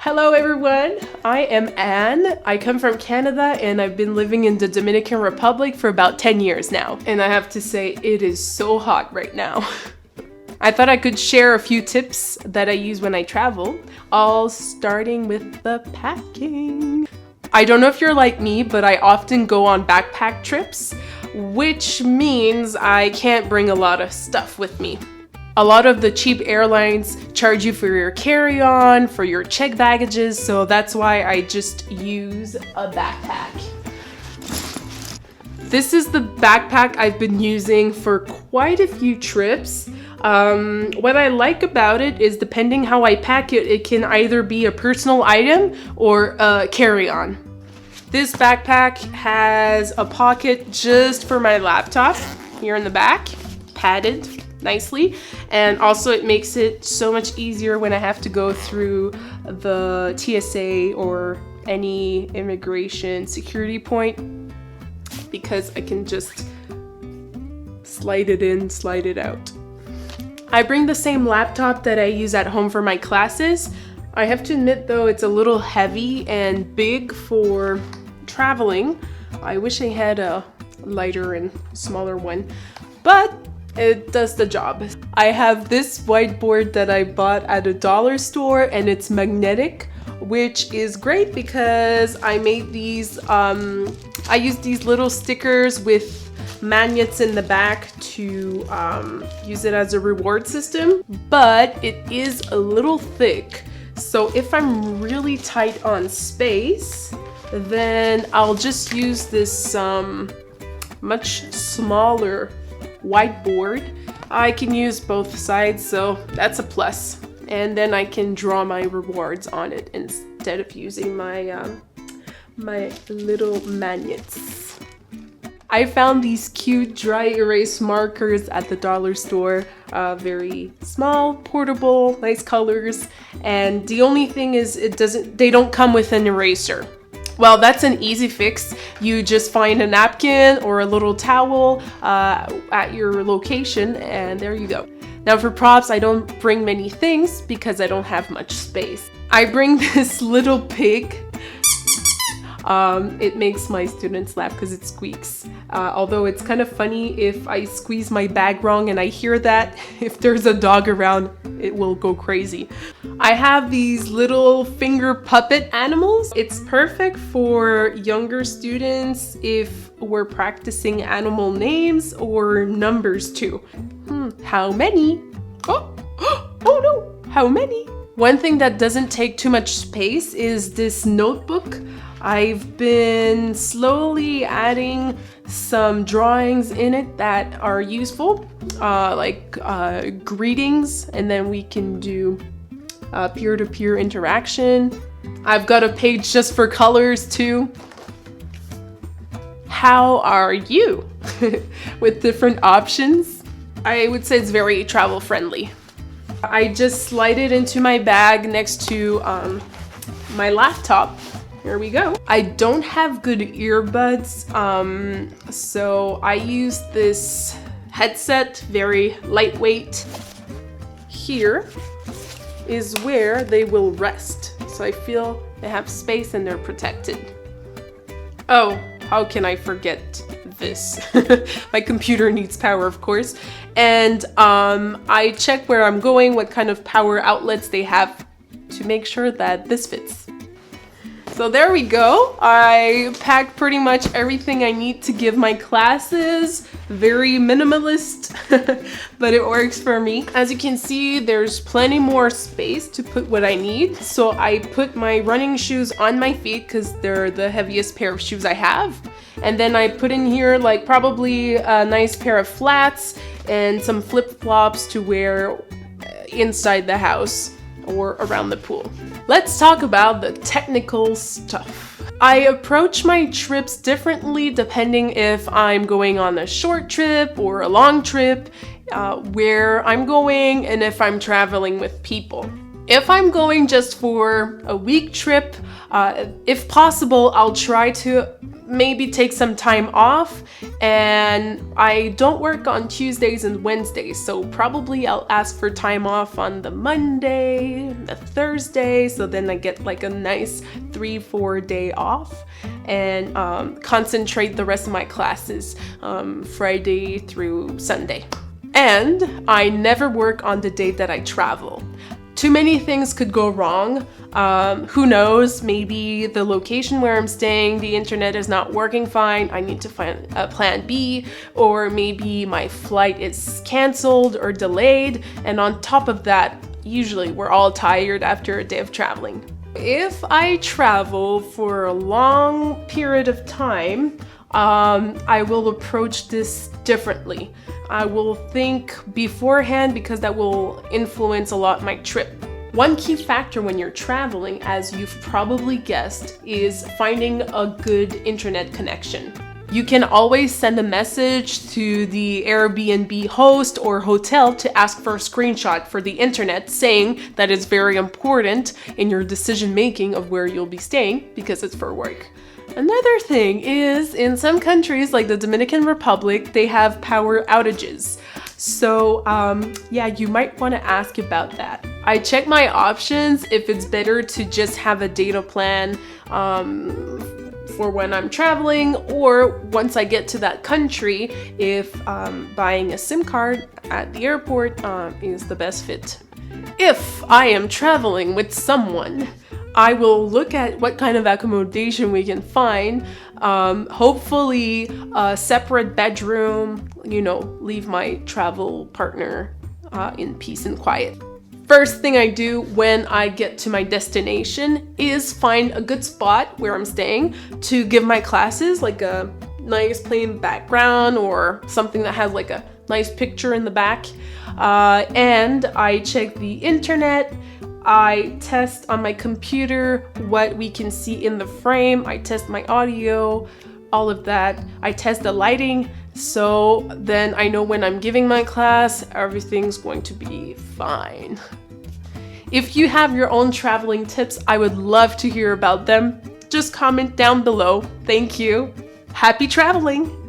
Hello everyone, I am Anne. I come from Canada and I've been living in the Dominican Republic for about 10 years now. And I have to say, it is so hot right now. I thought I could share a few tips that I use when I travel, all starting with the packing. I don't know if you're like me, but I often go on backpack trips, which means I can't bring a lot of stuff with me. A lot of the cheap airlines charge you for your carry-on, for your checked baggages, so that's why I just use a backpack. This is the backpack I've been using for quite a few trips. What I like about it is depending how I pack it, it can either be a personal item or a carry-on. This backpack has a pocket just for my laptop here in the back, padded nicely, and also it makes it so much easier when I have to go through the TSA or any immigration security point, because I can just slide it in, slide it out. I bring the same laptop that I use at home for my classes. I have to admit though, it's a little heavy and big for traveling. I wish I had a lighter and smaller one, but it does the job. I have this whiteboard that I bought at a dollar store and it's magnetic, which is great because I made these, I used these little stickers with magnets in the back to use it as a reward system, but it is a little thick. So if I'm really tight on space, then I'll just use this much smaller whiteboard. I can use both sides, so that's a plus. And then I can draw my rewards on it instead of using my my little magnets. I found these cute dry erase markers at the dollar store. Very small, portable, nice colors. And the only thing is they don't come with an eraser. Well, that's an easy fix. You just find a napkin or a little towel at your location, and there you go. Now for props, I don't bring many things because I don't have much space. I bring this little pig. It makes my students laugh because it squeaks. Although it's kind of funny if I squeeze my bag wrong and I hear that, if there's a dog around, it will go crazy. I have these little finger puppet animals. It's perfect for younger students if we're practicing animal names or numbers too. How many? Oh no, how many? One thing that doesn't take too much space is this notebook. I've been slowly adding some drawings in it that are useful, like greetings, and then we can do peer-to-peer interaction. I've got a page just for colors too. How are you? With different options. I would say it's very travel friendly. I just slide it into my bag next to my laptop. Here we go. I don't have good earbuds, so I use this headset, very lightweight. Here is where they will rest. So I feel they have space and they're protected. Oh, how can I forget this? My computer needs power, of course. And I check where I'm going, what kind of power outlets they have to make sure that this fits. So there we go. I packed pretty much everything I need to give my classes. Very minimalist, but it works for me. As you can see, there's plenty more space to put what I need. So I put my running shoes on my feet because they're the heaviest pair of shoes I have. And then I put in here like probably a nice pair of flats and some flip-flops to wear inside the house or around the pool. Let's talk about the technical stuff. I approach my trips differently depending if I'm going on a short trip or a long trip, where I'm going, and if I'm traveling with people. If I'm going just for a week trip, if possible, I'll try to maybe take some time off, and I don't work on Tuesdays and Wednesdays, so probably I'll ask for time off on the Monday, the Thursday, so then I get like a nice 3-4 day off, and concentrate the rest of my classes Friday through Sunday. And I never work on the day that I travel. Too many things could go wrong. Who knows, maybe the location where I'm staying, the internet is not working fine, I need to find a plan B, or maybe my flight is canceled or delayed, and on top of that, usually we're all tired after a day of traveling. If I travel for a long period of time, I will approach this differently. I will think beforehand because that will influence a lot my trip. One key factor when you're traveling, as you've probably guessed, is finding a good internet connection. You can always send a message to the Airbnb host or hotel to ask for a screenshot for the internet, saying that it's very important in your decision making of where you'll be staying because it's for work. Another thing is, in some countries like the Dominican Republic, they have power outages. So yeah, you might want to ask about that. I check my options if it's better to just have a data plan for when I'm traveling, or once I get to that country, if buying a SIM card at the airport is the best fit. If I am traveling with someone, I will look at what kind of accommodation we can find. Hopefully a separate bedroom, leave my travel partner in peace and quiet. First thing I do when I get to my destination is find a good spot where I'm staying to give my classes, like a nice plain background or something that has like a nice picture in the back. And I check the internet. I test on my computer what we can see in the frame. I test my audio, all of that. I test the lighting, so then I know when I'm giving my class, everything's going to be fine. If you have your own traveling tips, I would love to hear about them. Just comment down below. Thank you. Happy traveling!